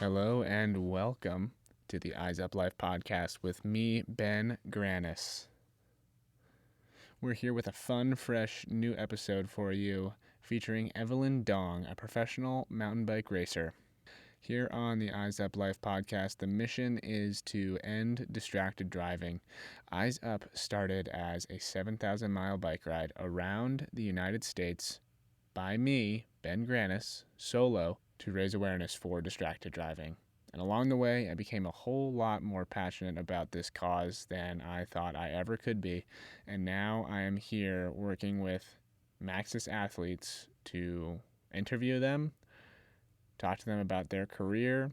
Hello and welcome to the Eyes Up Life podcast with me, Ben Granis. We're here with a fun, fresh new episode for you featuring Evelyn Dong, a professional mountain bike racer. Here on the Eyes Up Life podcast, the mission is to end distracted driving. Eyes Up started as a 7,000-mile bike ride around the United States by me, Ben Granis, solo, to raise awareness for distracted driving. And along the way, I became a whole lot more passionate about this cause than I thought I ever could be. And now I am here working with Maxxis athletes to interview them, talk to them about their career,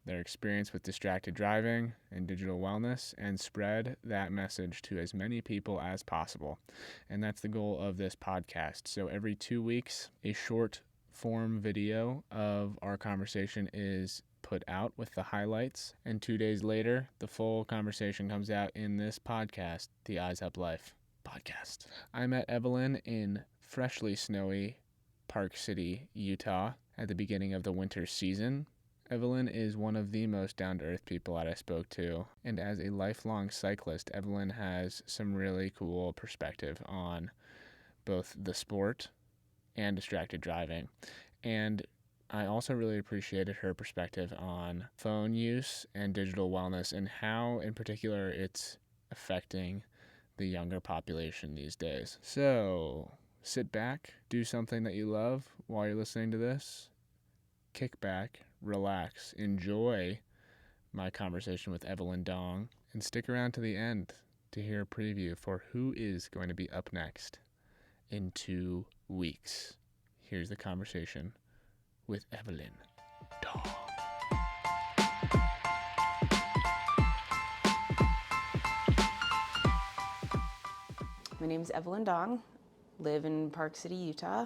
their experience with distracted driving and digital wellness, and spread that message to as many people as possible. And that's the goal of this podcast. So every 2 weeks, a short form video of our conversation is put out with the highlights, and 2 days later, the full conversation comes out in this podcast, the Eyes Up Life podcast. I met Evelyn in freshly snowy Park City, Utah, at the beginning of the winter season. Evelyn is one of the most down-to-earth people that I spoke to, and as a lifelong cyclist, Evelyn has some really cool perspective on both the sport and distracted driving. And I also really appreciated her perspective on phone use and digital wellness and how, in particular, it's affecting the younger population these days. So, sit back, do something that you love while you're listening to this, kick back, relax, enjoy my conversation with Evelyn Dong, and stick around to the end to hear a preview for who is going to be up next in 2 weeks. Here's the conversation with Evelyn Dong. My name is Evelyn Dong, live in Park City, Utah,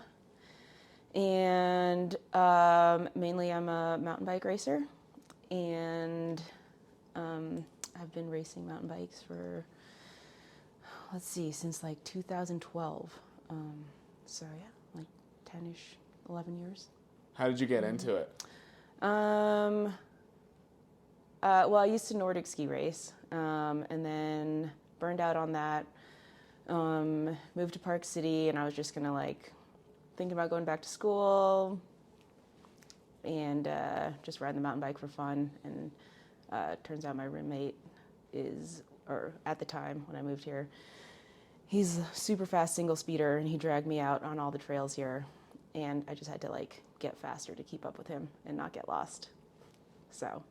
and mainly I'm a mountain bike racer, and I've been racing mountain bikes for, since like 2012, so yeah, like 10-ish, 11 years. How did you get into it? Well, I used to Nordic ski race, and then burned out on that. Moved to Park City, and I was just gonna thinking about going back to school and just riding the mountain bike for fun. And turns out my roommate at the time when I moved here, he's a super fast single speeder, and he dragged me out on all the trails here, and I just had to get faster to keep up with him and not get lost. So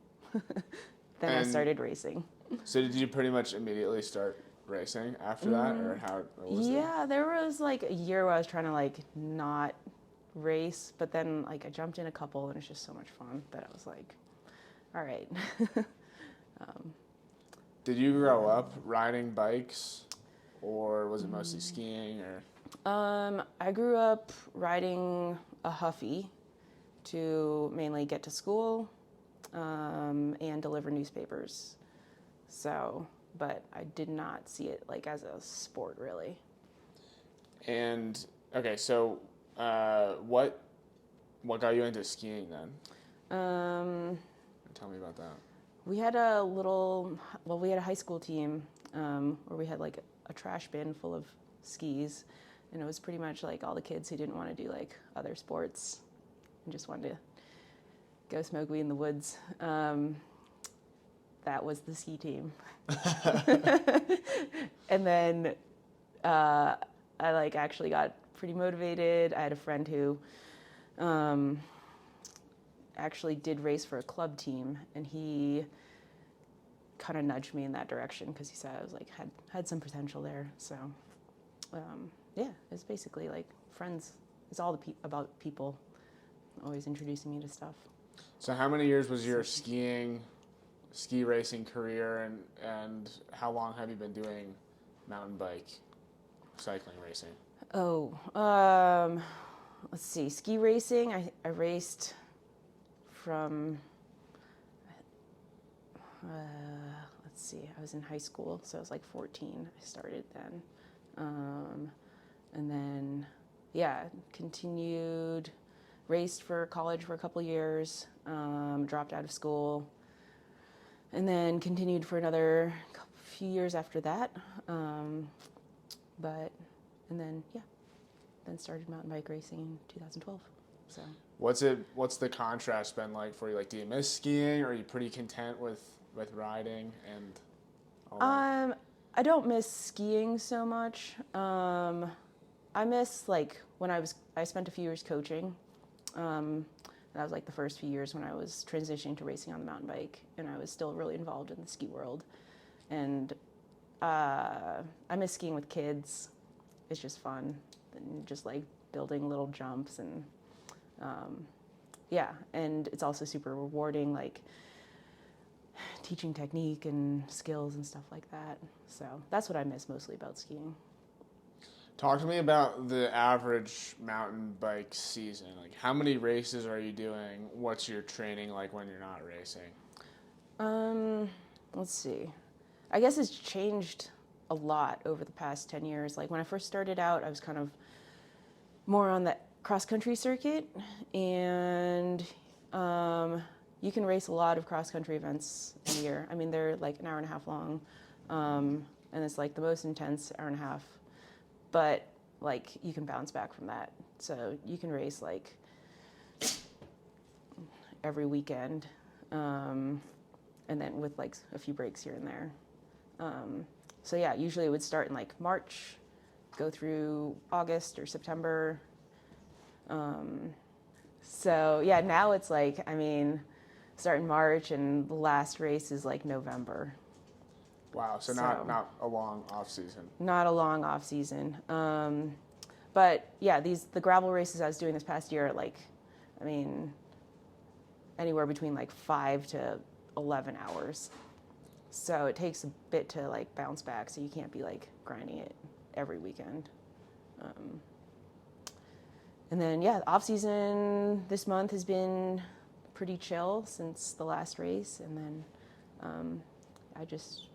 then I started racing. So did you pretty much immediately start racing after that, or how was it? Yeah, there was a year where I was trying to not race, but then I jumped in a couple, and it's just so much fun that I was like, all right. Did you grow up riding bikes, or was it mostly skiing, or? I grew up riding a Huffy to mainly get to school and deliver newspapers. So, but I did not see it as a sport, really. And okay, so what got you into skiing then? Tell me about that. We had we had a high school team where we had a trash bin full of skis, and it was pretty much all the kids who didn't want to do other sports and just wanted to go smoke weed in the woods. That was the ski team. And then I actually got pretty motivated. I had a friend who actually did race for a club team, and he kind of nudged me in that direction because he said I was had some potential there. So yeah, it's basically friends. It's all about people always introducing me to stuff. So how many years was your ski racing career, and how long have you been doing mountain bike cycling racing? Let's see, ski racing, I raced from, I was in high school, so I was 14, I started then. And then, yeah, continued raced for college for a couple years, dropped out of school, and then continued for another few years after that. Then started mountain bike racing in 2012. So. What's the contrast been like for you? Like, do you miss skiing, or are you pretty content with riding and all that? I don't miss skiing so much. I miss like when I spent a few years coaching. That was like the first few years when I was transitioning to racing on the mountain bike, and I was still really involved in the ski world. And I miss skiing with kids. It's just fun, and just like building little jumps and and it's also super rewarding, like teaching technique and skills and stuff like that. So that's what I miss mostly about skiing. Talk to me about the average mountain bike season. Like, how many races are you doing? What's your training like when you're not racing? Let's see. I guess it's changed a lot over the past 10 years. Like when I first started out, I was kind of more on the cross-country circuit, and you can race a lot of cross-country events a year. I mean, they're like an hour and a half long, and it's like the most intense hour and a half, but like you can bounce back from that. So you can race like every weekend, and then with like a few breaks here and there. So yeah, usually it would start in like March, go through August or September. So yeah, now it's like, I mean, start in March and the last race is like November. Wow, so not a long off season. Not a long off season. But yeah, the gravel races I was doing this past year, like, I mean, anywhere between like 5 to 11 hours. So it takes a bit to like bounce back, so you can't be like grinding it every weekend. And then yeah, off season this month has been pretty chill since the last race, and then I just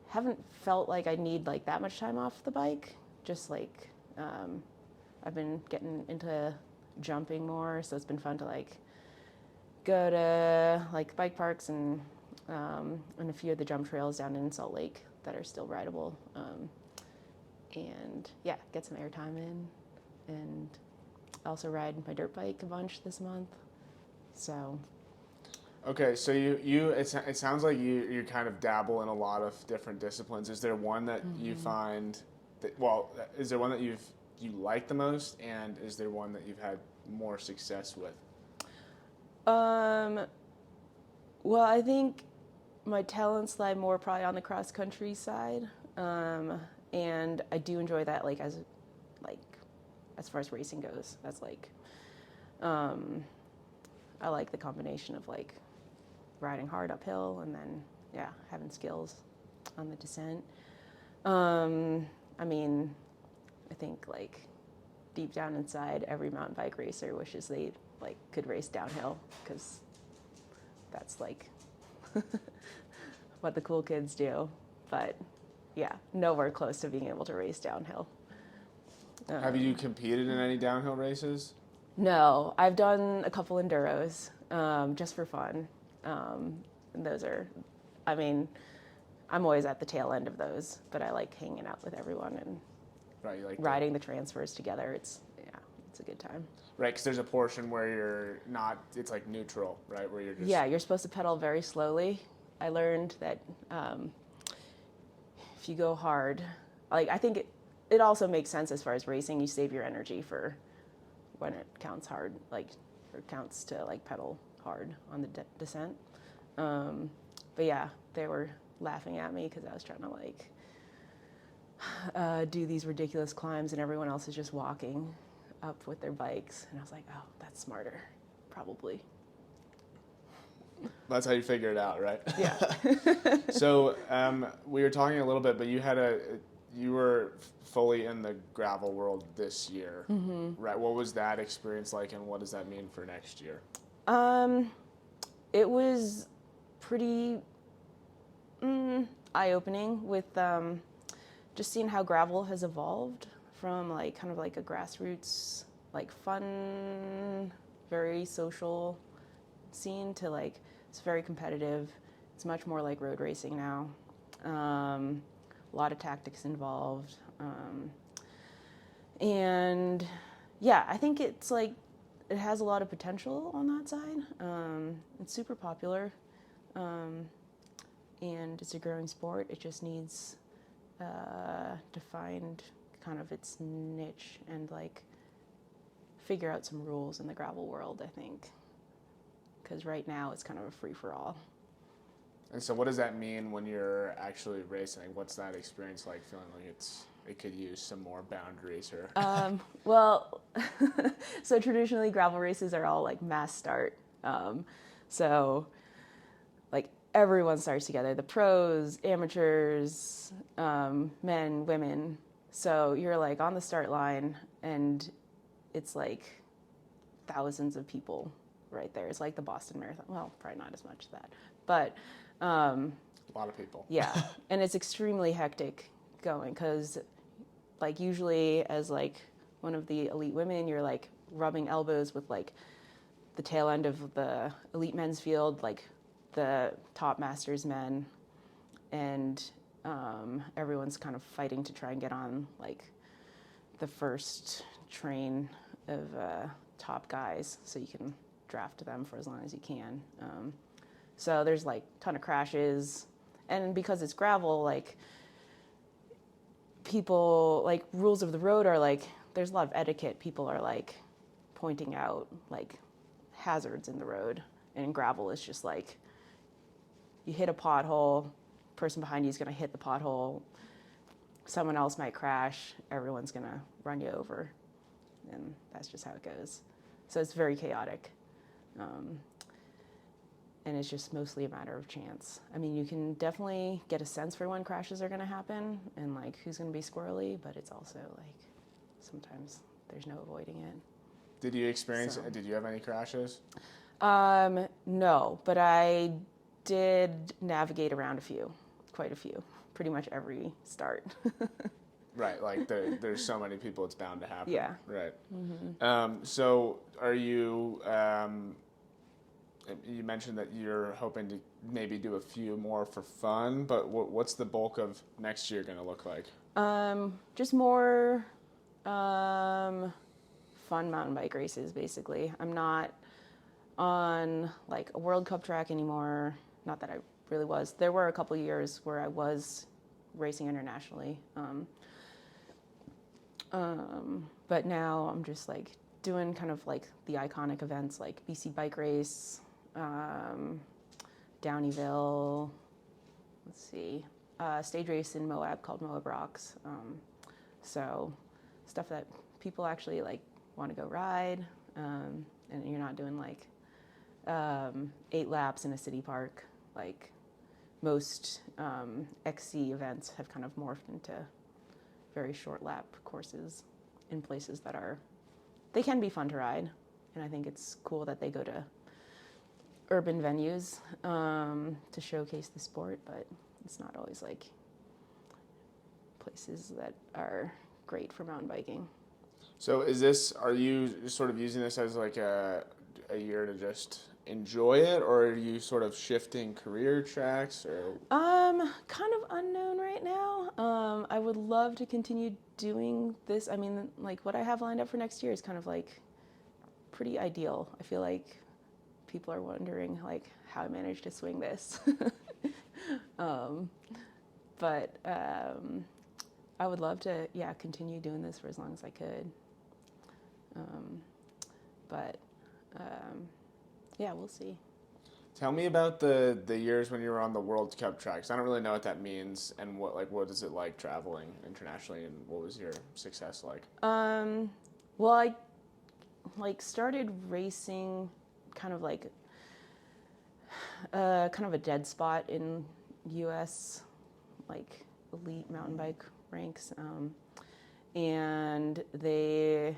haven't felt like I need like that much time off the bike. Just like I've been getting into jumping more, so it's been fun to like go to like bike parks and a few of the jump trails down in Salt Lake that are still rideable, and yeah, get some airtime in, and also ride my dirt bike a bunch this month. So. Okay, so it sounds like you kind of dabble in a lot of different disciplines. Is there one that you find is there one that you like the most, and is there one that you've had more success with? Well, I think my talents lie more probably on the cross country side, and I do enjoy that. Like as far as racing goes, that's like I like the combination of like riding hard uphill and then having skills on the descent. I mean, I think like deep down inside, every mountain bike racer wishes they like could race downhill, because that's like what the cool kids do. But yeah, nowhere close to being able to race downhill. Have you competed in any downhill races? No, I've done a couple enduros, just for fun. And those are, I mean, I'm always at the tail end of those, but I like hanging out with everyone and Right, you like riding the transfers together. It's a good time. Right, because there's a portion where you're not, it's like neutral, right, where you're just... Yeah, you're supposed to pedal very slowly. I learned that if you go hard, like I think it also makes sense as far as racing. You save your energy for when it counts hard, like, or counts to like pedal hard on the descent. But yeah, they were laughing at me because I was trying to like do these ridiculous climbs, and everyone else is just walking up with their bikes, and I was like, oh, that's smarter, probably. That's how you figure it out, right? Yeah. So we were talking a little bit, but you were fully in the gravel world this year, right? What was that experience like, and what does that mean for next year? It was pretty eye-opening with just seeing how gravel has evolved from like kind of like a grassroots like fun, very social scene to like it's very competitive. It's much more like road racing now. A lot of tactics involved. And yeah, I think it's like it has a lot of potential on that side. It's super popular, and it's a growing sport. It just needs to find kind of its niche and like figure out some rules in the gravel world, I think, because right now it's kind of a free-for-all. And so what does that mean when you're actually racing? What's that experience like, feeling like it could use some more boundaries? Or Well, so traditionally gravel races are all like mass start. So like everyone starts together, the pros, amateurs, men, women. So you're like on the start line and it's like thousands of people right there. It's like the Boston Marathon. Well, probably not as much as that, but a lot of people. yeah. And it's extremely hectic going because like usually as like one of the elite women, you're like rubbing elbows with like the tail end of the elite men's field, like the top masters men, and everyone's kind of fighting to try and get on like the first train of top guys so you can draft them for as long as you can. So there's like a ton of crashes, and because it's gravel, like people like rules of the road are like there's a lot of etiquette. People are like pointing out like hazards in the road, and in gravel it's just like you hit a pothole, person behind you is going to hit the pothole, someone else might crash, everyone's going to run you over, and that's just how it goes. So it's very chaotic. And it's just mostly a matter of chance. I mean, you can definitely get a sense for when crashes are going to happen and like who's going to be squirrely, but it's also like sometimes there's no avoiding it. Did you have any crashes? No, but I did navigate around quite a few, pretty much every start. Right, like there's so many people, it's bound to happen. Yeah. Right. Mm-hmm. So are you, you mentioned that you're hoping to maybe do a few more for fun, but what's the bulk of next year going to look like? Just more fun mountain bike races, basically. I'm not on like a World Cup track anymore. Not that I really was. There were a couple years where I was racing internationally. But now I'm just like doing kind of like the iconic events like BC Bike Race, Downieville, stage race in Moab called Moab Rocks. So stuff that people actually like want to go ride, and you're not doing like 8 laps in a city park. Like most XC events have kind of morphed into very short lap courses in places they can be fun to ride. And I think it's cool that they go to urban venues to showcase the sport, but it's not always like places that are great for mountain biking. So are you sort of using this as like a year to just enjoy it, or are you sort of shifting career tracks, or? Kind of unknown right now. I would love to continue doing this. I mean, like what I have lined up for next year is kind of like pretty ideal. I feel like people are wondering like how I managed to swing this. But I would love to, continue doing this for as long as I could. But we'll see. Tell me about the years when you were on the World Cup tracks. I don't really know what that means, and what is it like traveling internationally, and what was your success like? Well, I like started racing kind of like kind of a dead spot in U.S. like elite mountain bike ranks, and there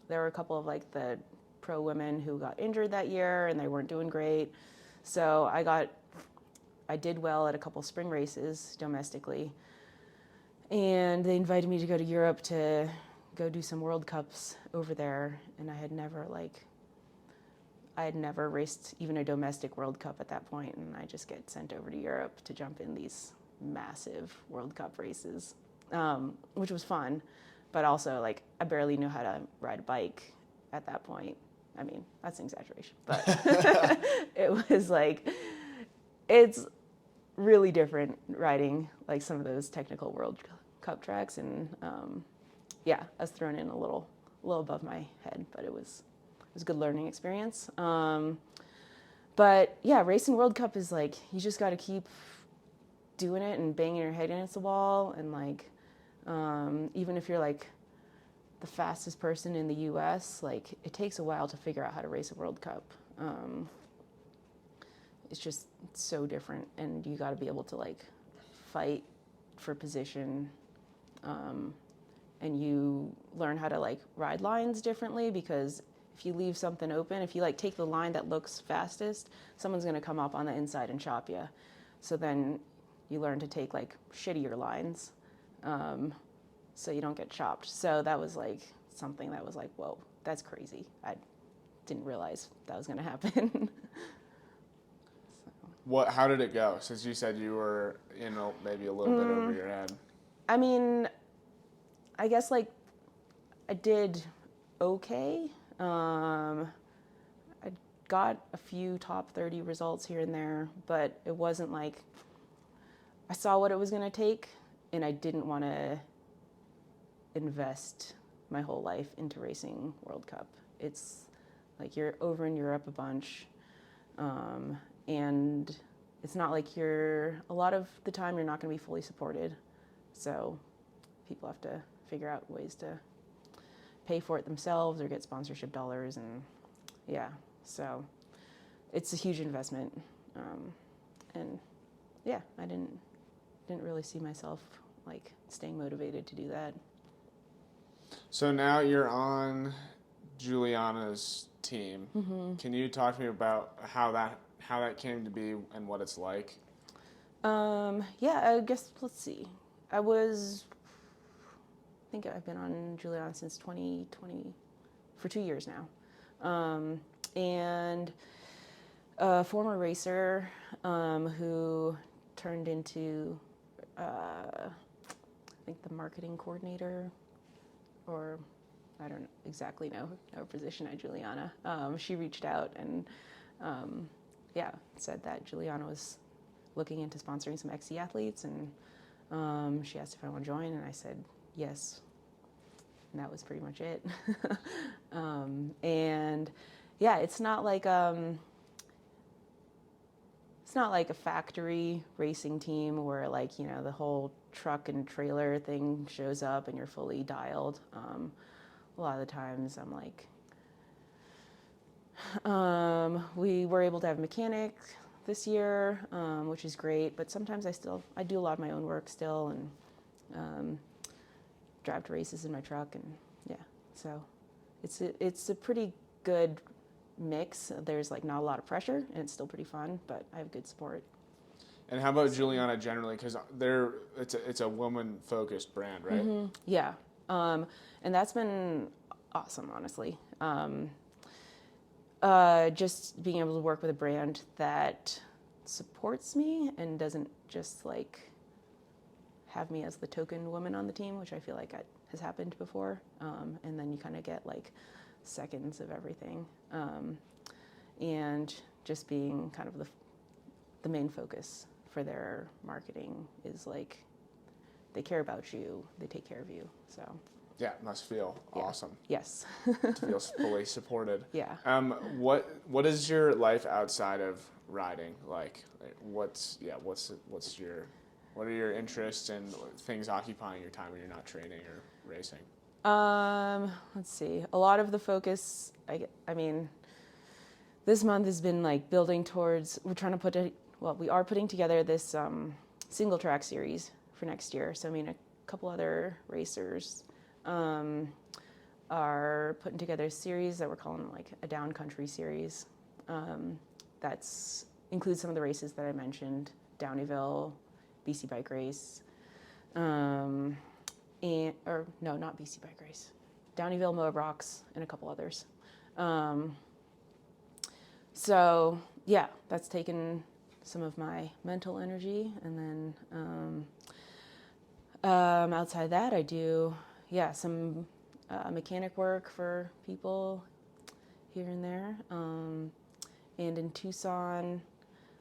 were a couple of like the pro women who got injured that year and they weren't doing great. So I did well at a couple spring races domestically, and they invited me to go to Europe to go do some World Cups over there, and I had never raced even a domestic World Cup at that point, and I just get sent over to Europe to jump in these massive World Cup races, which was fun, but also like I barely knew how to ride a bike at that point. I mean, that's an exaggeration, but it was like, it's really different riding like some of those technical World Cup tracks, and yeah, I was thrown in a little above my head, but it was a good learning experience. But yeah, racing World Cup is like, you just got to keep doing it and banging your head against the wall, and like even if you're like the fastest person in the US, like it takes a while to figure out how to race a World Cup. It's just so different, and you got to be able to like fight for position, and you learn how to like ride lines differently, because if you leave something open, if you like take the line that looks fastest, someone's going to come up on the inside and chop you. So then you learn to take like shittier lines, so you don't get chopped. So that was like something that was like, whoa, that's crazy. I didn't realize that was going to happen. How did it go? Since you said you were maybe a little bit over your head. I mean, I guess like I did okay. I got a few top 30 results here and there, but it wasn't like, I saw what it was going to take, and I didn't want to invest my whole life into racing World Cup. It's like you're over in Europe a bunch, and it's not like a lot of the time you're not going to be fully supported. So people have to figure out ways to pay for it themselves or get sponsorship dollars, and yeah, so it's a huge investment, and yeah, I didn't really see myself like staying motivated to do that. So now you're on Juliana's team. Mm-hmm. Can you talk to me about how that came to be and what it's like? Yeah, I guess, let's see. I think I've been on Juliana since 2020, for 2 years now. And a former racer who turned into, I think, the marketing coordinator, or I don't exactly know her position at Juliana. She reached out and yeah, said that Juliana was looking into sponsoring some XC athletes, and she asked if I want to join, and I said yes. And that was pretty much it. And yeah, it's not like a factory racing team where like, the whole truck and trailer thing shows up and you're fully dialed. A lot of the times I'm like, we were able to have a mechanic this year, which is great, but sometimes I do a lot of my own work still, and drive to races in my truck, and yeah, so it's a pretty good mix. There's like not a lot of pressure, and it's still pretty fun, but I have good support. And how about Juliana generally? Because it's a woman-focused brand, right? Mm-hmm. Yeah, and that's been awesome, honestly. Just being able to work with a brand that supports me and doesn't just like have me as the token woman on the team, which I feel like has happened before. And then you kind of get like seconds of everything. And just being kind of the main focus for their marketing is like, they care about you, they take care of you, so. Yeah, it must feel awesome. Yes. To feel fully supported. Yeah. What is your life outside of riding like? What are your interests and things occupying your time when you're not training or racing? Let's see. A lot of the focus, I mean, this month has been like building towards, we are putting together this single track series for next year. So I mean, a couple other racers are putting together a series that we're calling like a down country series. That's includes some of the races that I mentioned, Downeyville, BC Bike Race, not BC Bike Race, Downeyville, Moab Rocks, and a couple others. So yeah, that's taken some of my mental energy, and then outside that, I do some mechanic work for people here and there. And in Tucson,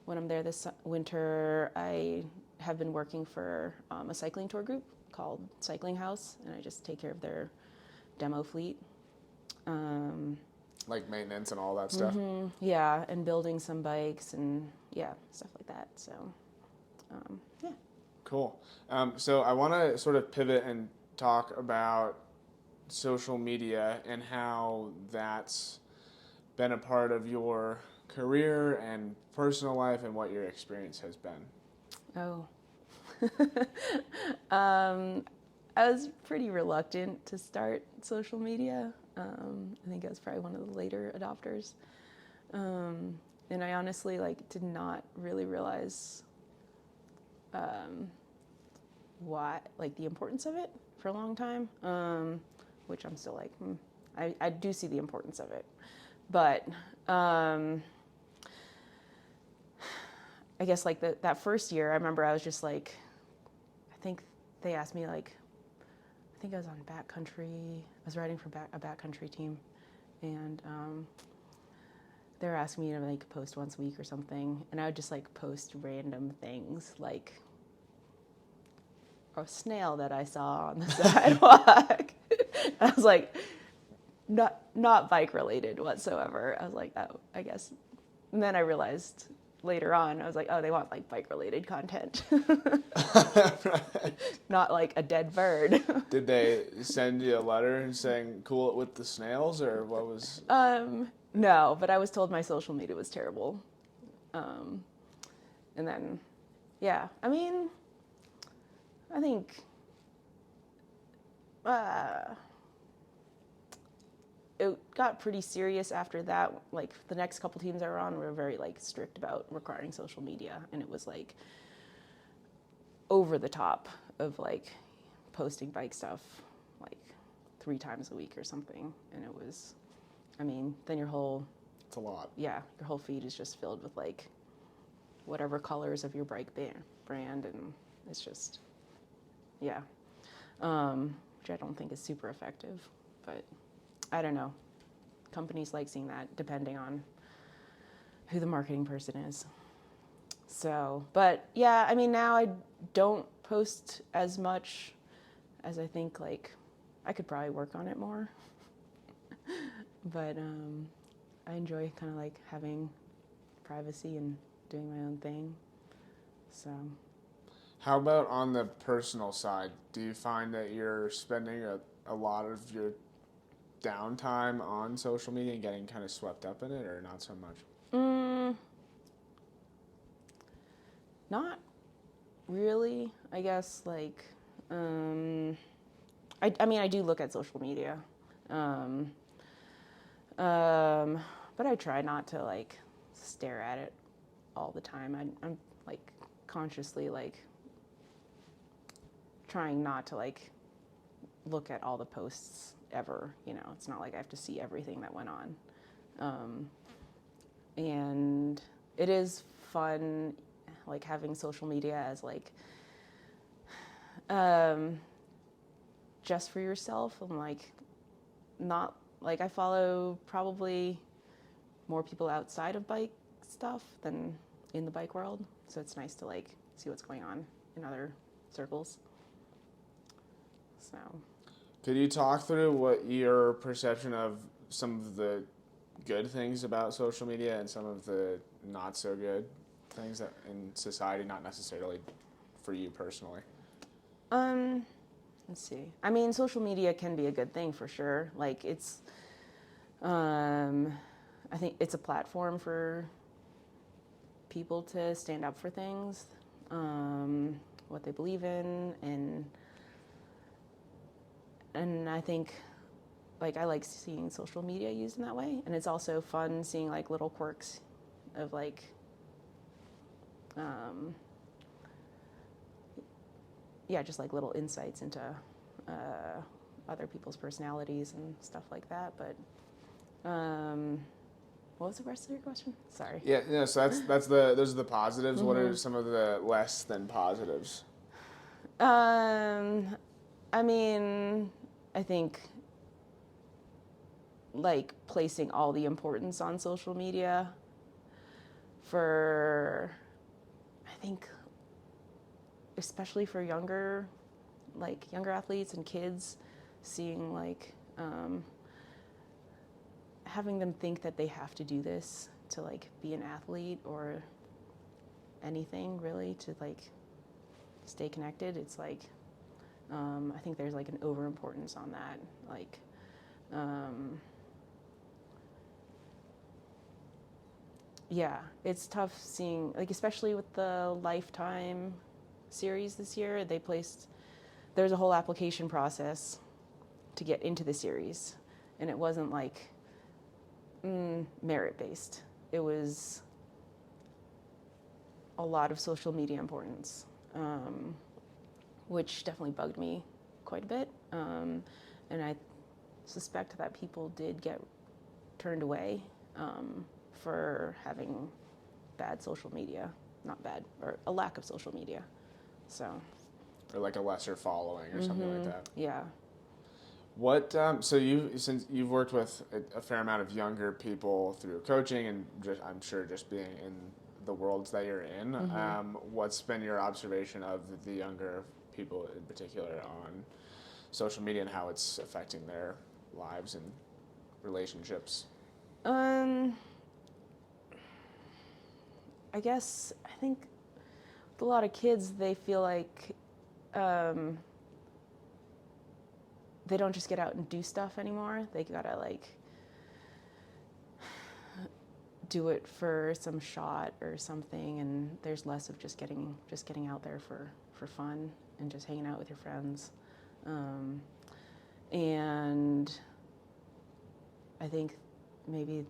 when I'm there this winter, I have been working for a cycling tour group called Cycling House, and I just take care of their demo fleet. Like maintenance and all that stuff? Yeah, and building some bikes and stuff like that. So, yeah. Cool. So I want to sort of pivot and talk about social media and how that's been a part of your career and personal life and what your experience has been. Oh. I was pretty reluctant to start social media. I think I was probably one of the later adopters. And I honestly did not really realize why, the importance of it for a long time, which I'm still I do see the importance of it. But I guess that first year, I remember I was just I think they asked me I think I was on backcountry. I was riding for a backcountry team, and they were asking me to post once a week or something, and I would just post random things like a snail that I saw on the sidewalk. I was not bike related whatsoever. I was oh, I guess. And then I realized later on, I was oh, they want bike related content. Right. Not a dead bird. Did they send you a letter saying cool it with the snails, or what was? No, but I was told my social media was terrible. And then, I mean, I think it got pretty serious after that. The next couple teams I were on were very strict about requiring social media, and it was over the top of posting bike stuff 3 times a week or something. And it was, I mean, then your whole, It's a lot. your whole feed is just filled with whatever colors of your bike brand, and it's just which I don't think is super effective, but I don't know. Companies like seeing that depending on who the marketing person is. So, but I mean, now I don't post as much as I think I could probably work on it more. But I enjoy kind of having privacy and doing my own thing. So. How about on the personal side? Do you find that you're spending a lot of your downtime on social media and getting kind of swept up in it, or not so much? Not really, I guess. I mean, I do look at social media, but I try not to stare at it all the time. I'm consciously trying not to look at all the posts ever. It's not I have to see everything that went on. And it is fun having social media as just for yourself. I'm not I follow probably more people outside of bike stuff than in the bike world, so it's nice to see what's going on in other circles. So, could you talk through what your perception of some of the good things about social media and some of the not so good things that in society, not necessarily for you personally? Let's see. I mean, social media can be a good thing for sure. It's, I think it's a platform for people to stand up for things, what they believe in, and I think I like seeing social media used in that way, and it's also fun seeing little quirks of just little insights into other people's personalities and stuff like that. But what was the rest of your question? Sorry. Yeah, so those are the positives. What are some of the less than positives? I mean, I think like placing all the importance on social media for, I think, especially for younger athletes and kids, seeing like having them think that they have to do this to like be an athlete or anything really to like stay connected. It's like I think there's like an overimportance on that. Like yeah, it's tough seeing, like, especially with the Lifetime series this year, there's a whole application process to get into the series. And it wasn't like merit-based. It was a lot of social media importance, which definitely bugged me quite a bit. And I suspect that people did get turned away for having bad social media, not bad, or a lack of social media. So. Or like a lesser following or something like that. Yeah. What, since you've worked with a fair amount of younger people through coaching and just, I'm sure just being in the worlds that you're in, what's been your observation of the younger people in particular on social media and how it's affecting their lives and relationships? I guess, I think with a lot of kids, they feel like they don't just get out and do stuff anymore. They gotta like do it for some shot or something, and there's less of just getting out there for fun and just hanging out with your friends. And I think maybe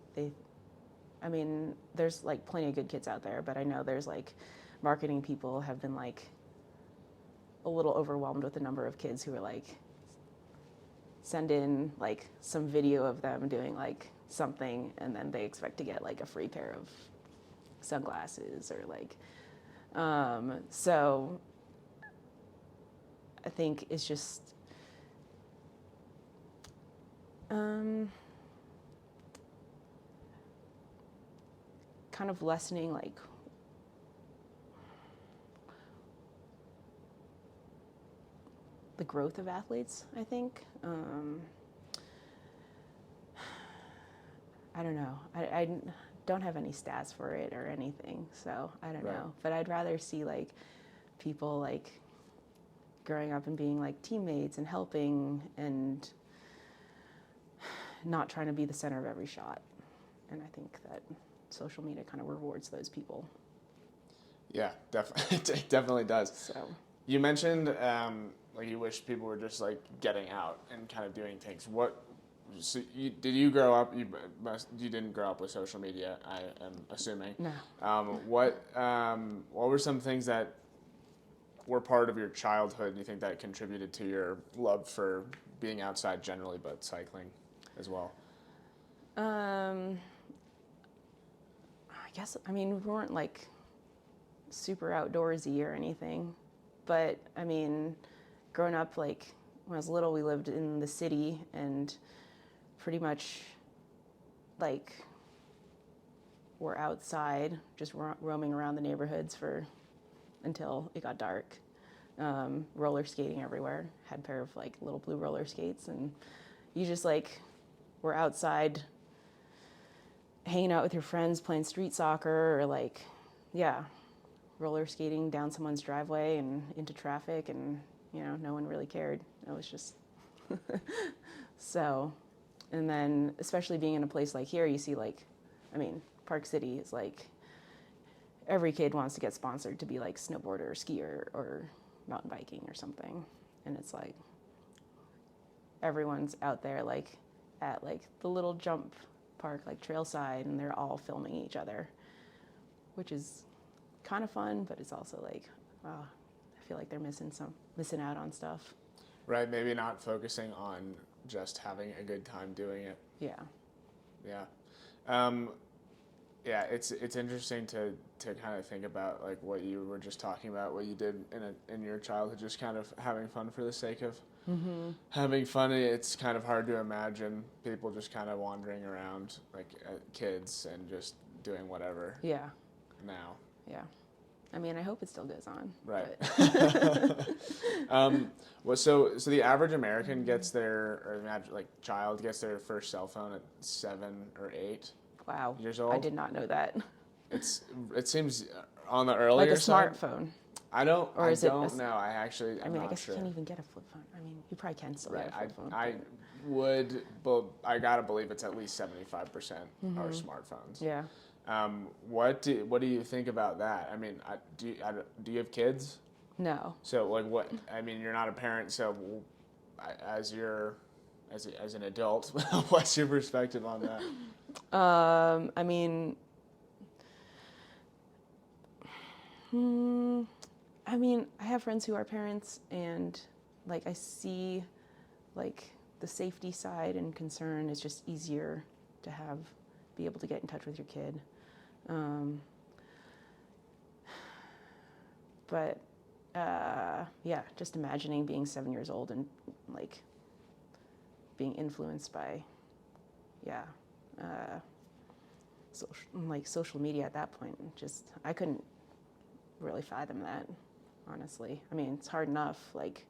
there's like plenty of good kids out there, but I know there's like marketing people have been like a little overwhelmed with the number of kids who are like send in like some video of them doing like something and then they expect to get like a free pair of sunglasses or like so I think it's just kind of lessening like the growth of athletes, I think. I don't know. I don't have any stats for it or anything, so I don't know. But I'd rather see like people like growing up and being like teammates and helping and not trying to be the center of every shot. And I think that social media kind of rewards those people. Yeah, definitely, it definitely does. So you mentioned like you wish people were just like getting out and kind of doing things. Did you grow up? You didn't grow up with social media, I am assuming. No. What were some things that were part of your childhood? You think that contributed to your love for being outside generally, but cycling as well? I guess we weren't like super outdoorsy or anything, but growing up, like when I was little, we lived in the city and pretty much like we're outside just roaming around the neighborhoods until it got dark. Roller skating everywhere. Had a pair of like little blue roller skates, and you just like were outside hanging out with your friends playing street soccer or like roller skating down someone's driveway and into traffic, and no one really cared. It was just so. And then especially being in a place like here, you see like Park City is like every kid wants to get sponsored to be like snowboarder or skier or mountain biking or something, and it's like everyone's out there like at like the little jump park like Trailside, and they're all filming each other, which is kind of fun, but it's also like, wow, I feel like they're missing out on stuff. Right, maybe not focusing on just having a good time doing it. Yeah. Yeah. Um, yeah, it's interesting to kind of think about like what you were just talking about, what you did in your childhood, just kind of having fun for the sake of having fun. It's kind of hard to imagine people just kind of wandering around like kids and just doing whatever Yeah. now. Yeah. I mean, I hope it still goes on. Right. But Well, so the average American gets their, or like child gets their first cell phone at 7 or 8 wow. years old. I did not know that. It seems on the Like earlier a side. smartphone. I don't Or is it don't know. I'm I not guess sure. you can't even get a flip phone. I mean, you probably can still Right. get a flip phone. I would, but I gotta believe it's at least 75% are smartphones. Yeah. What do you think about that? I mean, do you have kids? No. So like what? I mean, you're not a parent, so as as an adult, what's your perspective on that? I mean, I mean, I have friends who are parents, and like I see, like the safety side and concern is just easier to be able to get in touch with your kid. But yeah, just imagining being 7 years old and like being influenced by, yeah, social media at that point. Just I couldn't really fathom that, honestly. I mean, it's hard enough like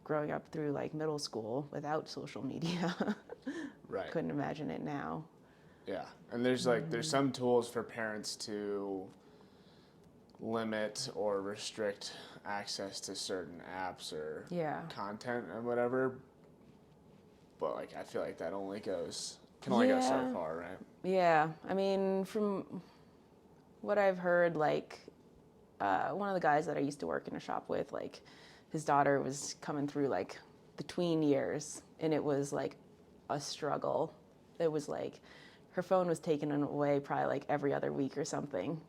growing up through like middle school without social media. Right. Couldn't imagine it now. Yeah, and there's some tools for parents to limit or restrict access to certain apps or Yeah. content and whatever. But like I feel like that can only go so Yeah. far, right? Yeah, I mean, from what I've heard, like one of the guys that I used to work in a shop with, like his daughter was coming through like the tween years, and it was like a struggle. It was like her phone was taken away probably like every other week or something,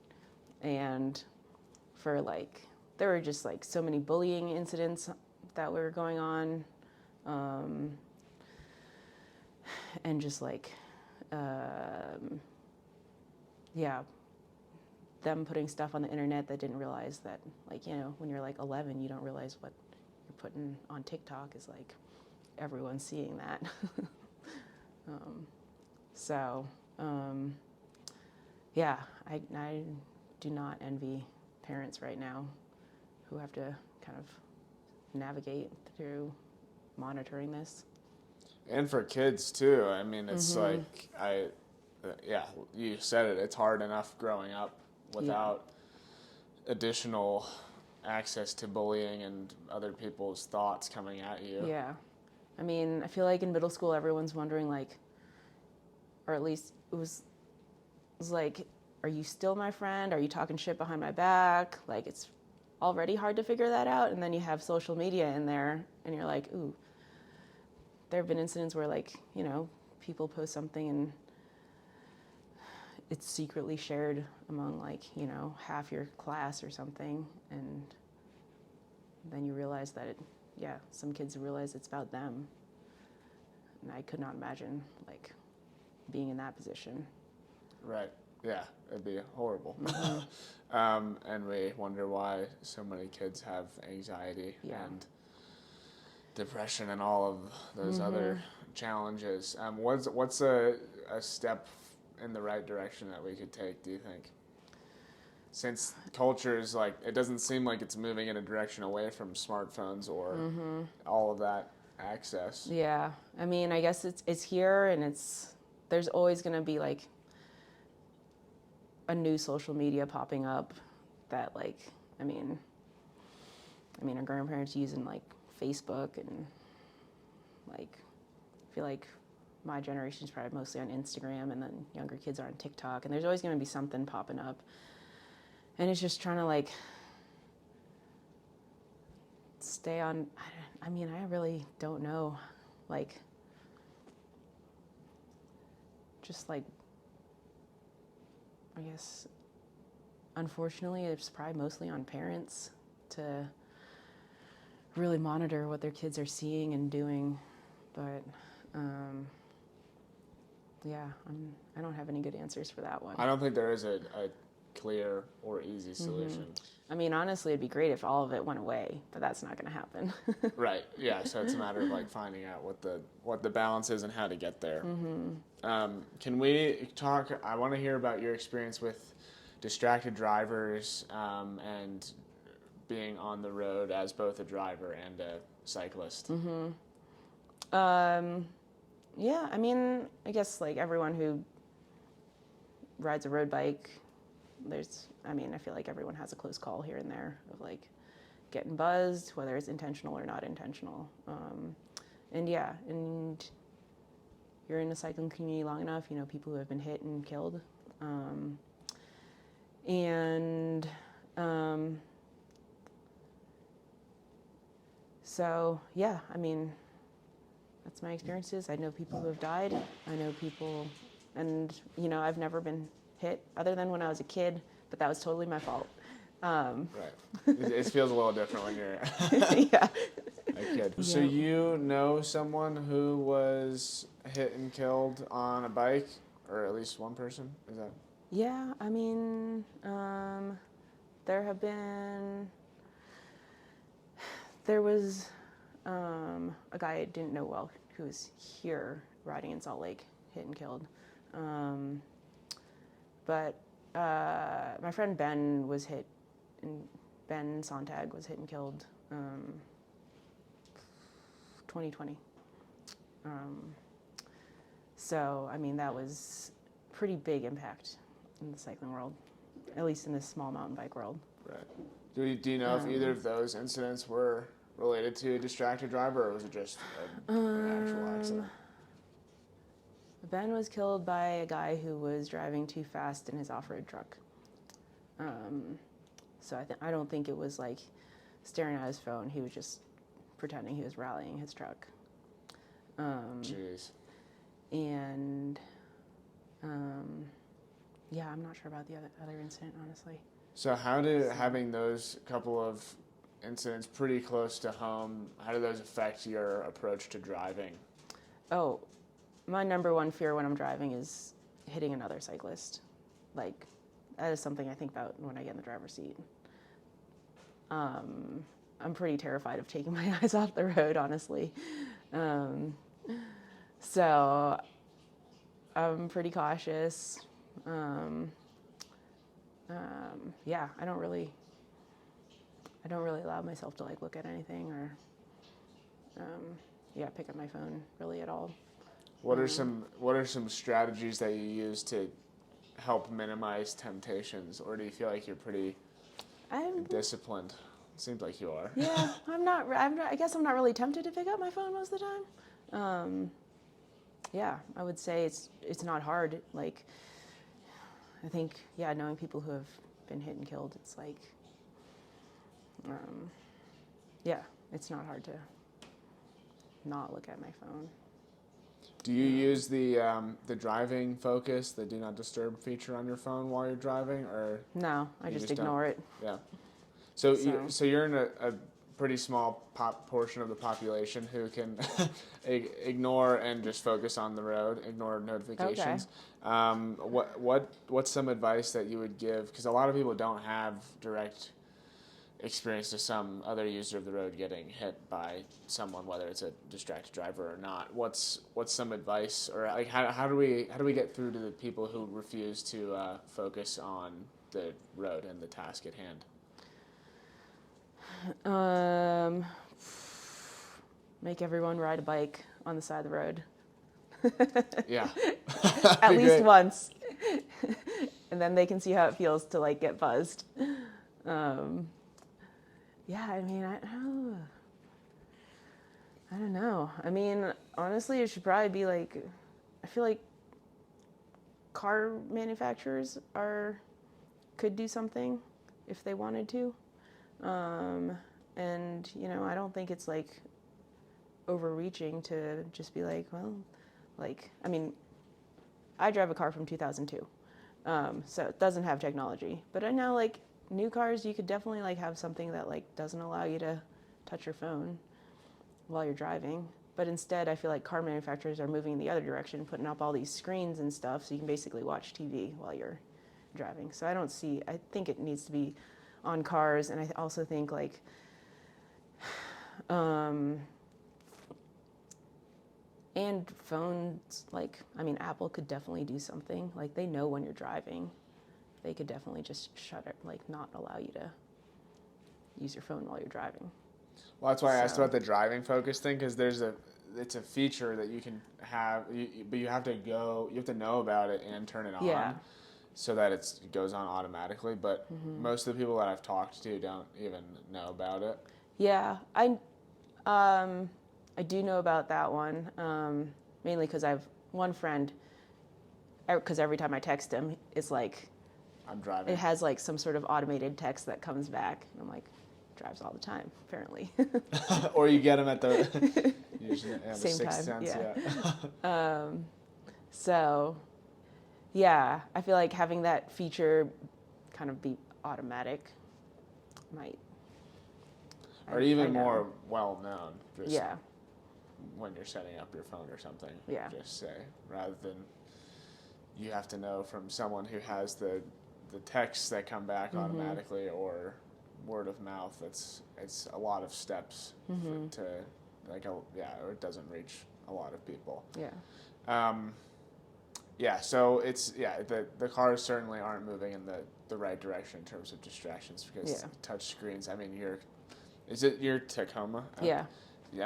and for like there were just like so many bullying incidents that were going on, and just like yeah, them putting stuff on the internet that didn't realize that, like, you know, when you're like 11, you don't realize what you're putting on TikTok is like everyone's seeing that. So yeah, I do not envy parents right now who have to kind of navigate through monitoring this. And for kids too. I mean, it's like yeah, you said it. It's hard enough growing up without additional access to bullying and other people's thoughts coming at you. Yeah. I mean, I feel like in middle school, everyone's wondering, like, or at least it was like, are you still my friend? Are you talking shit behind my back? Like, it's already hard to figure that out. And then you have social media in there, and you're like, ooh. There have been incidents where, like, you know, people post something and it's secretly shared among, like, you know, half your class or something. And then you realize that, some kids realize it's about them. And I could not imagine, like, being in that position. Right. Yeah, it'd be horrible. And we wonder why so many kids have anxiety and depression and all of those other challenges. What's a step in the right direction that we could take, do you think? Since culture is like, it doesn't seem like it's moving in a direction away from smartphones or all of that access. Yeah, I mean, I guess it's here, and there's always going to be like a new social media popping up that, like, I mean our grandparents using like Facebook, and like I feel like my generation is probably mostly on Instagram, and then younger kids are on TikTok, and there's always going to be something popping up, and it's just trying to like stay on. I mean, I really don't know, like, just like, I guess unfortunately it's probably mostly on parents to really monitor what their kids are seeing and doing. But yeah, I don't have any good answers for that one. I don't think there is a clear or easy solution. I mean, honestly, it'd be great if all of it went away, but that's not going to happen. Right. Yeah. So it's a matter of like finding out what the balance is and how to get there. Can we talk? I want to hear about your experience with distracted drivers and being on the road as both a driver and a cyclist. Yeah, I mean, I guess like everyone who rides a road bike, I feel like everyone has a close call here and there of like getting buzzed, whether it's intentional or not intentional. And you're in the cycling community long enough, you know, people who have been hit and killed. So, yeah, I mean, that's my experiences. I know people who have died. I know people, and, you know, I've never been hit other than when I was a kid, but that was totally my fault. Right. It feels a little different when you're Yeah. a kid. So you know someone who was hit and killed on a bike, or at least one person? Is that? Yeah, I mean, there was a guy I didn't know well who was here riding in Salt Lake, hit and killed. But my friend Ben was hit, and Ben Sontag was hit and killed 2020. So, I mean, that was pretty big impact in the cycling world, at least in this small mountain bike world. Right. Do you know if either of those incidents were related to a distracted driver, or was it just an actual accident? Ben was killed by a guy who was driving too fast in his off-road truck. So I don't think it was like staring at his phone. He was just pretending he was rallying his truck. Jeez. And yeah, I'm not sure about the other incident, honestly. So how do having those couple of incidents pretty close to home, how do those affect your approach to driving? Oh, my number one fear when I'm driving is hitting another cyclist. Like, that is something I think about when I get in the driver's seat. I'm pretty terrified of taking my eyes off the road, honestly. So I'm pretty cautious. Yeah, I don't really allow myself to like look at anything or pick up my phone really at all. What are some strategies that you use to help minimize temptations, or do you feel like you're pretty disciplined? Seems like you are. Yeah, I'm not. I guess I'm not really tempted to pick up my phone most of the time. Yeah, I would say it's not hard. Like, I think, yeah, knowing people who have been hit and killed, it's like, yeah, it's not hard to not look at my phone. Do you use the driving focus, the do not disturb feature on your phone while you're driving, or? No, I just ignore it. Yeah. So you're in a pretty small portion of the population who can ignore and just focus on the road, ignore notifications. Okay. What's some advice that you would give? Because a lot of people don't have direct experience to some other user of the road getting hit by someone, whether it's a distracted driver or not. What's some advice, or like how do we get through to the people who refuse to focus on the road and the task at hand? Make everyone ride a bike on the side of the road. Yeah. At least once. And then they can see how it feels to like get buzzed. Yeah, I mean, I don't know. I mean, honestly, it should probably be like, I feel like car manufacturers could do something if they wanted to. And, you know, I don't think it's like overreaching to just be like, well, like, I mean, I drive a car from 2002, so it doesn't have technology. But I know, like, new cars, you could definitely, like, have something that, like, doesn't allow you to touch your phone while you're driving. But instead, I feel like car manufacturers are moving in the other direction, putting up all these screens and stuff, so you can basically watch TV while you're driving. So I think it needs to be on cars, and I also think like, and phones, like, I mean, Apple could definitely do something. Like, they know when you're driving. They could definitely just shut it, like, not allow you to use your phone while you're driving. Well, that's why I asked about the driving focus thing, because it's a feature that you can have, but you have to know about it and turn it on, so that it goes on automatically. But most of the people that I've talked to don't even know about it. Yeah, I do know about that one, mainly because I have one friend, because every time I text him, it's like, I'm driving. it has like some sort of automated text that comes back, and I'm like, drives all the time, apparently. Or you get them at the Same sixth time, sense, yeah. So, yeah, I feel like having that feature kind of be automatic might. Or even more well known. Just yeah. when you're setting up your phone or something. Yeah. Just say, rather than you have to know from someone who has the texts that come back automatically, or word of mouth. It's a lot of steps to or it doesn't reach a lot of people. So the cars certainly aren't moving in the right direction in terms of distractions, because touch screens, I mean, is it your Tacoma? I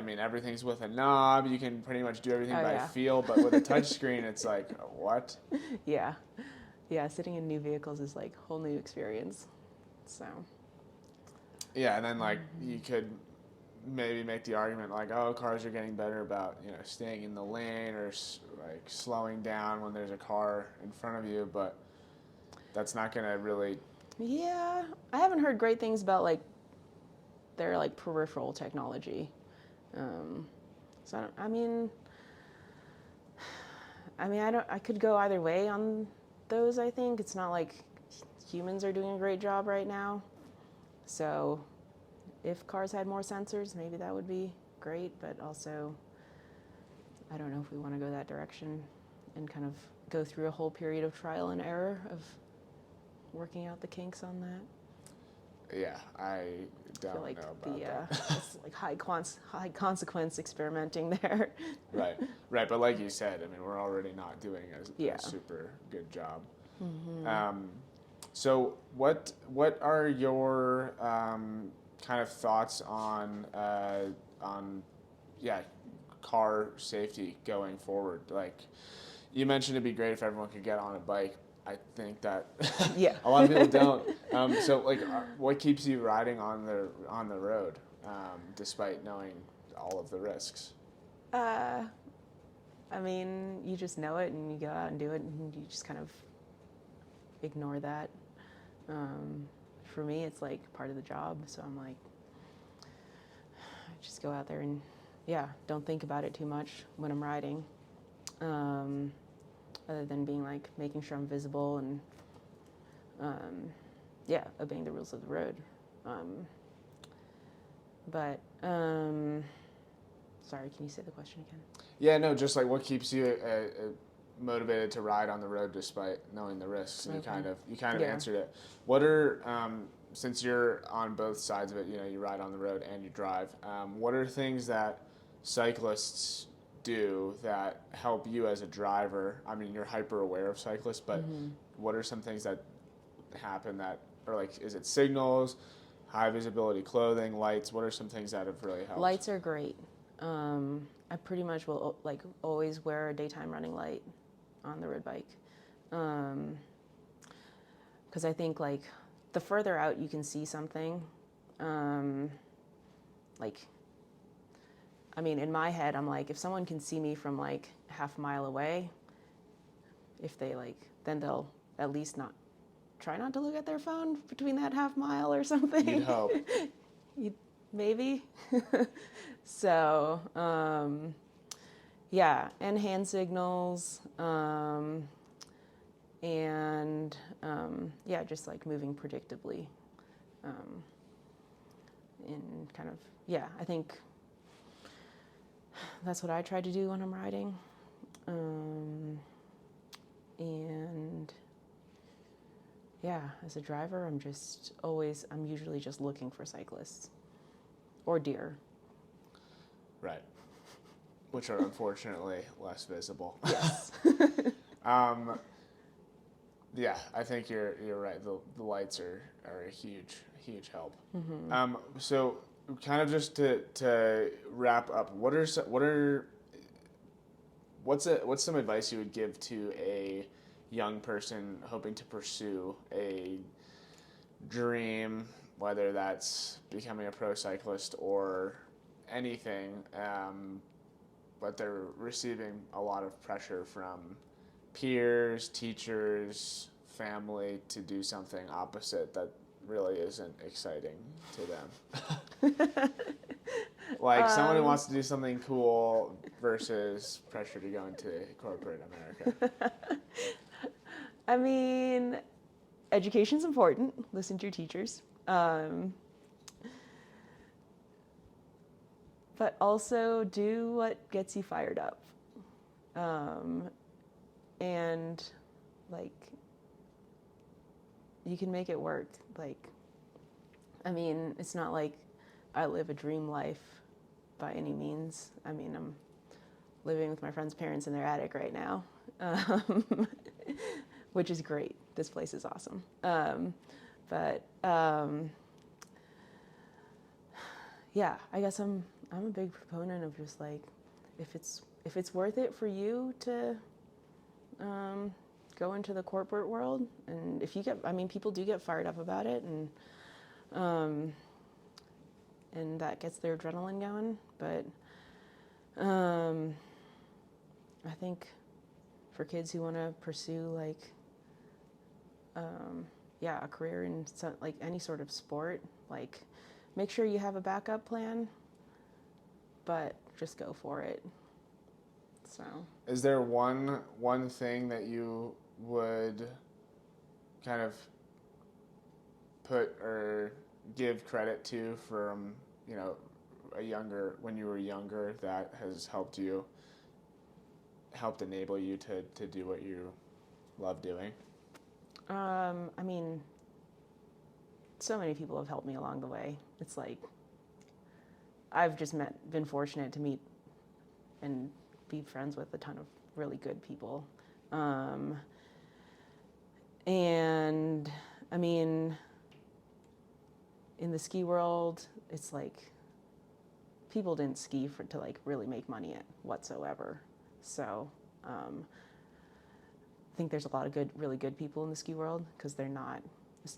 mean, everything's with a knob. You can pretty much do everything by feel, but with a touch screen, it's like, what? Yeah, sitting in new vehicles is like a whole new experience. So. Yeah, and then like you could maybe make the argument like, oh, cars are getting better about staying in the lane, or like slowing down when there's a car in front of you, but that's not gonna really. Yeah, I haven't heard great things about like their like peripheral technology. So I mean, I could go either way on those. I think it's not like humans are doing a great job right now. So if cars had more sensors, maybe that would be great, but also I don't know if we want to go that direction and kind of go through a whole period of trial and error of working out the kinks on that. Yeah, I don't feel like know about that. It's like high consequence experimenting there. Right. But like you said, I mean, we're already not doing a super good job. So what are your kind of thoughts on car safety going forward? Like you mentioned, it'd be great if everyone could get on a bike. I think that a lot of people don't. So like, what keeps you riding on the road despite knowing all of the risks? I mean, you just know it, and you go out and do it, and you just kind of ignore that. For me, it's like part of the job, so I'm like, I just go out there and don't think about it too much when I'm riding, other than being like making sure I'm visible and obeying the rules of the road. Sorry, can you say the question again? Yeah, no, just like what keeps you motivated to ride on the road despite knowing the risks. Okay. You kind of answered it. What are since you're on both sides of it, you ride on the road and you drive. What are things that cyclists do that help you as a driver? I mean, you're hyper aware of cyclists, but what are some things that happen that, or like, is it signals, high visibility clothing, lights? What are some things that have really helped? Lights are great. I pretty much will like always wear a daytime running light on the road bike, because I think like the further out you can see something, in my head I'm like, if someone can see me from like half a mile away, if they then they'll at least try not to look at their phone between that half mile or something. You'd hope. Maybe. So, and hand signals, just like moving predictably. in kind of, yeah, I think that's what I try to do when I'm riding. And yeah, as a driver, I'm usually just looking for cyclists or deer. Right. Which are unfortunately less visible. Yes. Yeah, I think you're right. The lights are a huge help. Mm-hmm. So kind of just to wrap up, what's some advice you would give to a young person hoping to pursue a dream, whether that's becoming a pro cyclist or anything, but they're receiving a lot of pressure from peers, teachers, family to do something opposite that really isn't exciting to them? Like someone who wants to do something cool versus pressure to go into corporate America. I mean, education's important. Listen to your teachers. But also do what gets you fired up. And like, you can make it work. Like, I mean, it's not like I live a dream life by any means. I mean, I'm living with my friend's parents in their attic right now, which is great. This place is awesome. Yeah, I guess I'm a big proponent of just like, if it's worth it for you to go into the corporate world, and if you people do get fired up about it, and that gets their adrenaline going. But I think for kids who want to pursue like, a career in like any sort of sport, like, make sure you have a backup plan, but just go for it. So, is there one thing that you would kind of put or give credit to from, when you were younger, that has helped enable you to do what you love doing? I mean, so many people have helped me along the way. It's like, I've just been fortunate to meet and be friends with a ton of really good people. And I mean, in the ski world, it's like, people didn't ski to like really make money whatsoever. So, I think there's a lot of really good people in the ski world, because they're not,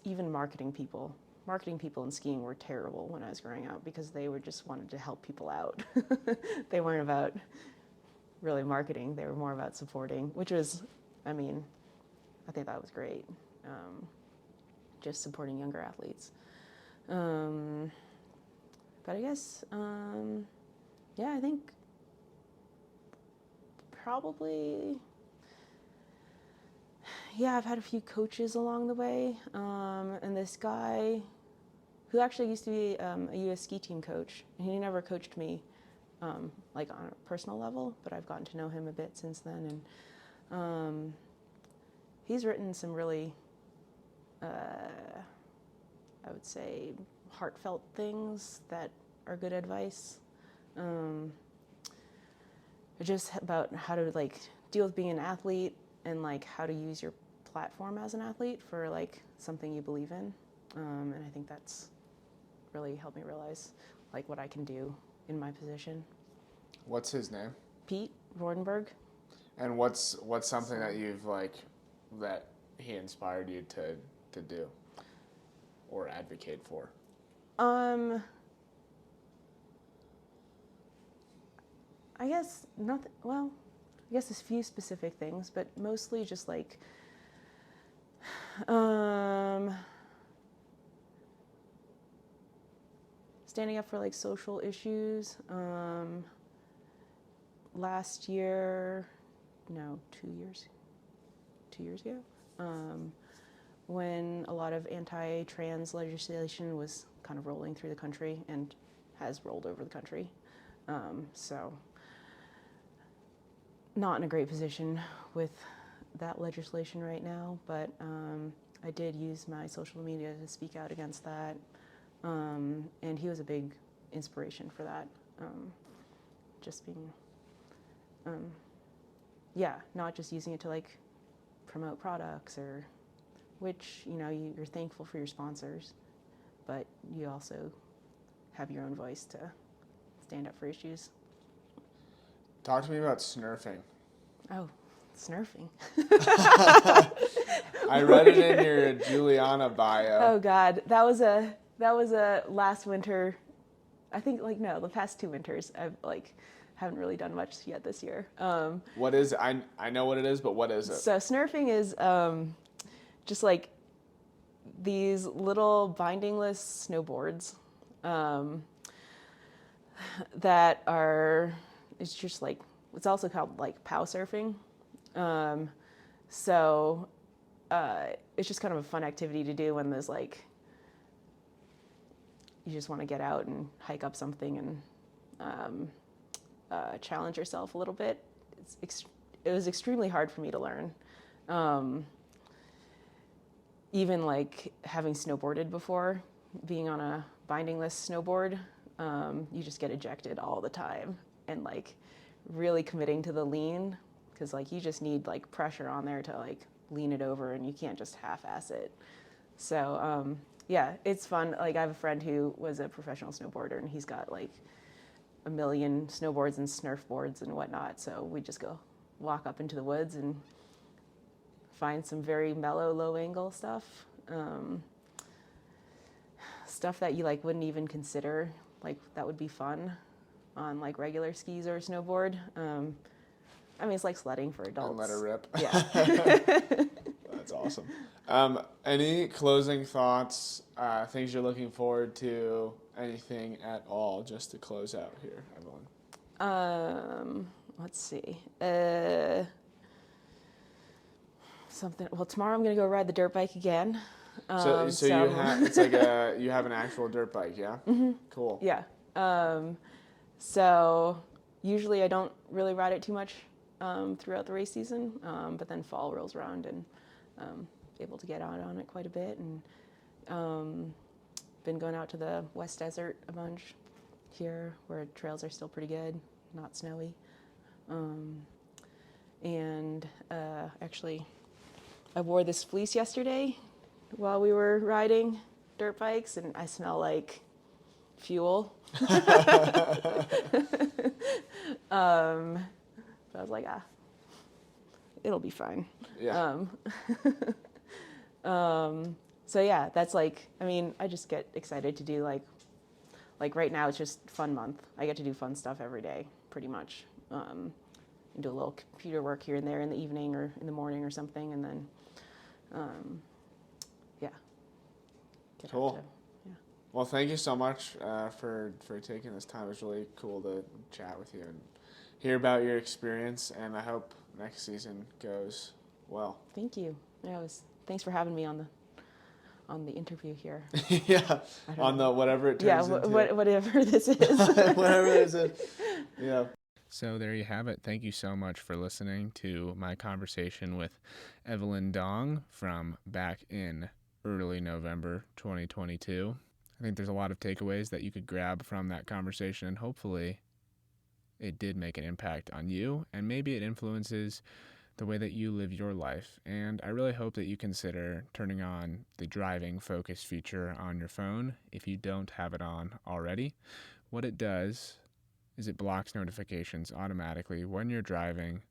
even marketing people in skiing were terrible when I was growing up, because they just wanted to help people out. They weren't about really marketing. They were more about supporting, which was, I mean, I think that was great. Just supporting younger athletes. But I guess, I think probably, I've had a few coaches along the way. And this guy who actually used to be a U.S. ski team coach, and he never coached me like on a personal level, but I've gotten to know him a bit since then. And he's written some really, I would say, heartfelt things that are good advice. Just about how to like deal with being an athlete, and like how to use your platform as an athlete for like something you believe in. And I think that's really helped me realize like what I can do in my position. What's his name? Pete Vordenberg. And what's something that you've that he inspired you to do or advocate for? I guess nothing. Well, I guess a few specific things, but mostly just like, standing up for like social issues. Last year, no, 2 years ago, when a lot of anti-trans legislation was kind of rolling through the country and has rolled over the country. So not in a great position with that legislation right now, but I did use my social media to speak out against that. And he was a big inspiration for that. Just being, not just using it to like promote products or, which, you know, you're thankful for your sponsors, but you also have your own voice to stand up for issues. Talk to me about snurfing. Oh, snurfing. I read it in your Juliana bio. Oh God, that was a last winter. I think the past 2 winters I've haven't really done much yet this year. What is it? I know what it is, but what is it? So snurfing is just like these little bindingless snowboards that are. It's just like it's also called like pow surfing. So it's just kind of a fun activity to do when there's like you just want to get out and hike up something and challenge yourself a little bit. It was extremely hard for me to learn. Even like having snowboarded before, being on a bindingless snowboard, you just get ejected all the time. And like really committing to the lean, because like you just need like pressure on there to like lean it over, and you can't just half-ass it. So it's fun. Like I have a friend who was a professional snowboarder, and he's got like a million snowboards and snurfboards and whatnot. So we just go walk up into the woods and find some very mellow, low angle stuff. Stuff that you like wouldn't even consider like that would be fun on like regular skis or snowboard. I mean, it's like sledding for adults. And let her rip. Yeah. That's awesome. Any closing thoughts, things you're looking forward to, anything at all, just to close out here, Evelyn? Let's see. Something. Well, tomorrow I'm gonna go ride the dirt bike again. So you have it's like you have an actual dirt bike, yeah? Mm-hmm. Cool. Yeah. So usually I don't really ride it too much throughout the race season, but then fall rolls around and able to get out on it quite a bit, and been going out to the West Desert a bunch here where trails are still pretty good, not snowy. And actually I wore this fleece yesterday while we were riding dirt bikes, and I smell like fuel. But I was like, it'll be fine. Yeah. So yeah, that's like, I mean, I just get excited to do like right now it's just fun month. I get to do fun stuff every day, pretty much. And do a little computer work here and there in the evening or in the morning or something, and then, get Cool. out to, yeah. Well, thank you so much for taking this time. It was really cool to chat with you and hear about your experience, and I hope next season goes well. Thank you. Thanks for having me on the interview here. Yeah, on the whatever it turns into. Yeah, whatever this is. Whatever it is. Yeah. So there you have it. Thank you so much for listening to my conversation with Evelyn Dong from back in early November 2022. I think there's a lot of takeaways that you could grab from that conversation, and hopefully it did make an impact on you, and maybe it influences the way that you live your life. And I really hope that you consider turning on the driving focus feature on your phone if you don't have it on already. What it does is it blocks notifications automatically when you're driving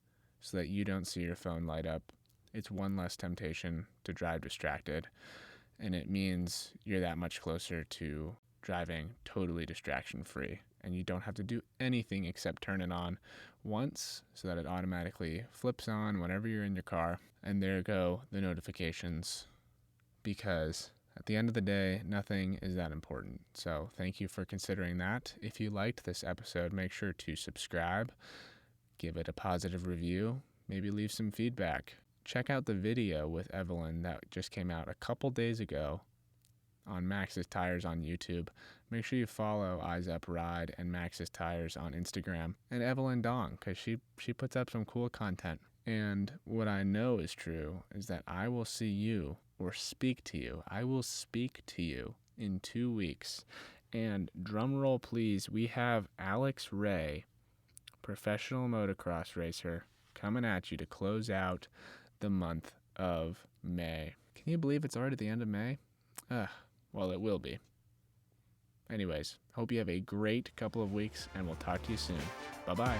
so that you don't see your phone light up. It's one less temptation to drive distracted, and it means you're that much closer to driving totally distraction-free, and you don't have to do anything except turn it on once so that it automatically flips on whenever you're in your car, and there go the notifications, because at the end of the day, nothing is that important. So thank you for considering that. If you liked this episode, make sure to subscribe, give it a positive review, maybe leave some feedback. check out the video with Evelyn that just came out a couple days ago on Maxxis Tires on YouTube. Make sure you follow Eyes Up Ride and Maxxis Tires on Instagram, and Evelyn Dong, because she puts up some cool content. And what I know is true is that I will see you, or speak to you. I will speak to you in 2 weeks. And drum roll please, we have Alex Ray, professional motocross racer, coming at you to close out the month of May. Can you believe it's already the end of May? Well, it will be. Anyways, hope you have a great couple of weeks, and we'll talk to you soon. Bye-bye.